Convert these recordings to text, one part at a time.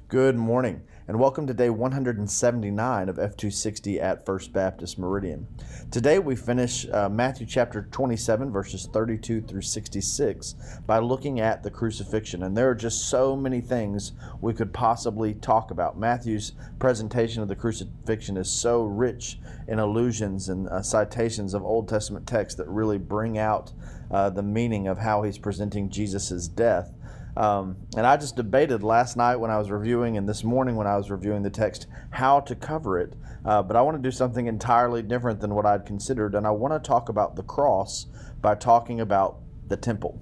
Good morning, and welcome to day 179 of F260 at First Baptist Meridian. Today we finish Matthew chapter 27, verses 32 through 66 by looking at the crucifixion. And there are just so many things we could possibly talk about. Matthew's presentation of the crucifixion is so rich in allusions and citations of Old Testament texts that really bring out the meaning of how he's presenting Jesus' death. And I just debated last night when I was reviewing and this morning when I was reviewing the text how to cover it. But I want to do something entirely different than what I'd considered. And I want to talk about the cross by talking about the temple.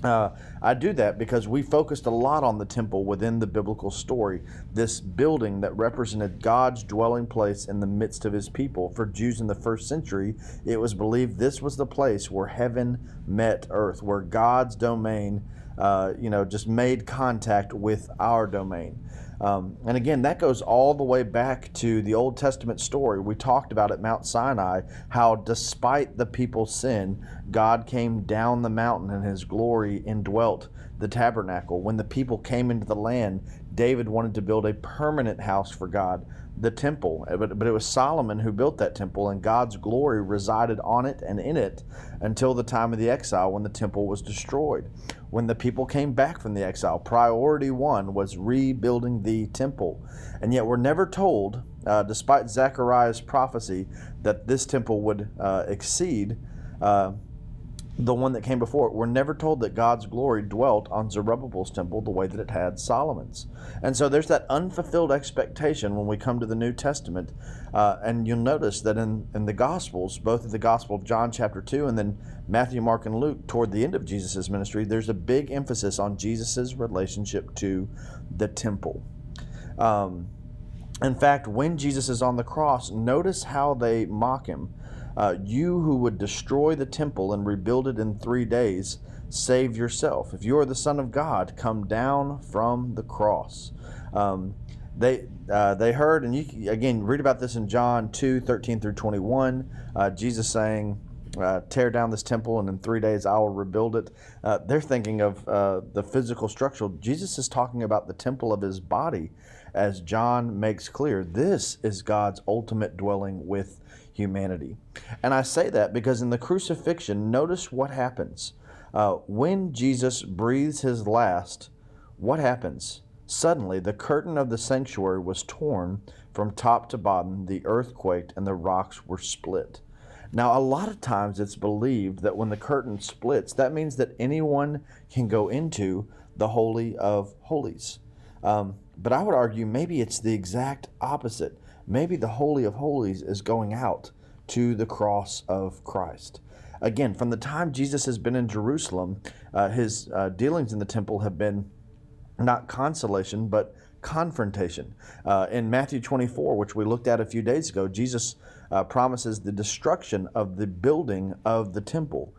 I do that because we focused a lot on the temple within the biblical story, this building that represented God's dwelling place in the midst of his people. For Jews in the first century, it was believed this was the place where heaven met earth, where God's domain just made contact with our domain. And again, that goes all the way back to the Old Testament story. We talked about at Mount Sinai how despite the people's sin, God came down the mountain and his glory indwelt the tabernacle. When the people came into the land, David wanted to build a permanent house for God, the temple. But it was Solomon who built that temple, and God's glory resided on it and in it until the time of the exile when the temple was destroyed. When the people came back from the exile, priority one was rebuilding the temple. And yet we're never told, despite Zechariah's prophecy, that this temple would exceed the one that came before it. We're never told that God's glory dwelt on Zerubbabel's temple the way that it had Solomon's. And so there's that unfulfilled expectation when we come to the New Testament. And you'll notice that in the Gospels, both in the Gospel of John chapter 2 and then Matthew, Mark, and Luke, toward the end of Jesus' ministry, there's a big emphasis on Jesus' relationship to the temple. In fact, when Jesus is on the cross, notice how they mock him. You who would destroy the temple and rebuild it in 3 days, save yourself. If you are the Son of God, come down from the cross. They heard, and you again read about this in John 2:13 through 21. Jesus saying, tear down this temple and in 3 days I will rebuild it. They're thinking of the physical structural. Jesus is talking about the temple of his body, as John makes clear. This is God's ultimate dwelling with humanity. And I say that because in the crucifixion, notice what happens. When Jesus breathes his last, what happens? Suddenly, the curtain of the sanctuary was torn from top to bottom, the earth quaked, and the rocks were split. Now, a lot of times it's believed that when the curtain splits, that means that anyone can go into the Holy of Holies. But I would argue maybe it's the exact opposite. Maybe the Holy of Holies is going out to the cross of Christ. Again, from the time Jesus has been in Jerusalem, his dealings in the temple have been not consolation, but confrontation. In Matthew 24, which we looked at a few days ago, Jesus promises the destruction of the building of the temple.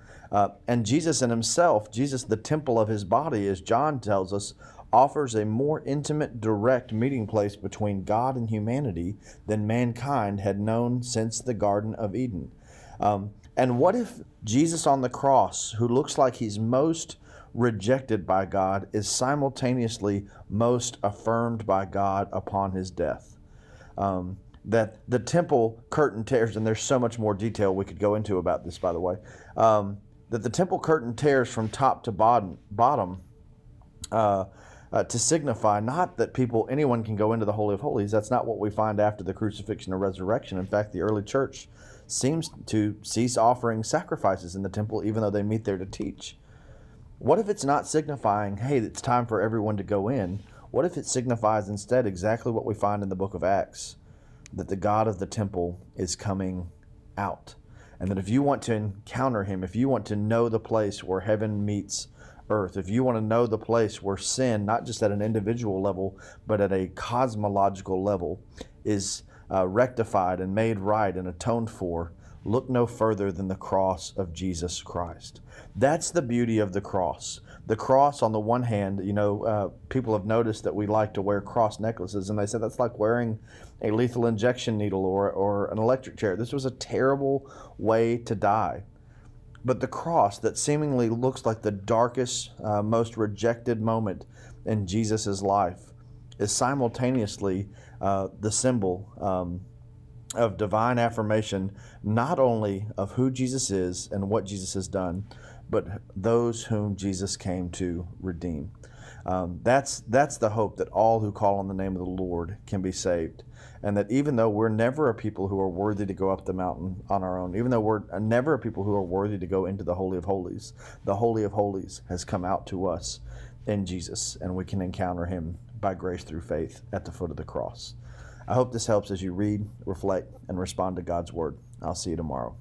And Jesus in himself, Jesus, the temple of his body, as John tells us, offers a more intimate, direct meeting place between God and humanity than mankind had known since the Garden of Eden. And what if Jesus on the cross, who looks like he's most rejected by God, is simultaneously most affirmed by God upon his death? That the temple curtain tears, and there's so much more detail we could go into about this, by the way, that the temple curtain tears from top to bottom to signify not that anyone can go into the Holy of Holies. That's not what we find after the crucifixion or resurrection. In fact, the early church seems to cease offering sacrifices in the temple, even though they meet there to teach. What if it's not signifying, hey, it's time for everyone to go in? What if it signifies instead exactly what we find in the book of Acts, that the God of the temple is coming out? And that if you want to encounter him, if you want to know the place where heaven meets earth, if you want to know the place where sin, not just at an individual level, but at a cosmological level, is rectified and made right and atoned for, look no further than the cross of Jesus Christ. That's the beauty of the cross. The cross, on the one hand, people have noticed that we like to wear cross necklaces, and they said that's like wearing a lethal injection needle or an electric chair. This was a terrible way to die. But the cross that seemingly looks like the darkest, most rejected moment in Jesus' life is simultaneously the symbol of divine affirmation, not only of who Jesus is and what Jesus has done, but those whom Jesus came to redeem. That's the hope, that all who call on the name of the Lord can be saved. And that even though we're never a people who are worthy to go up the mountain on our own, even though we're never a people who are worthy to go into the Holy of Holies, the Holy of Holies has come out to us in Jesus, and we can encounter him by grace through faith at the foot of the cross. I hope this helps as you read, reflect, and respond to God's word. I'll see you tomorrow.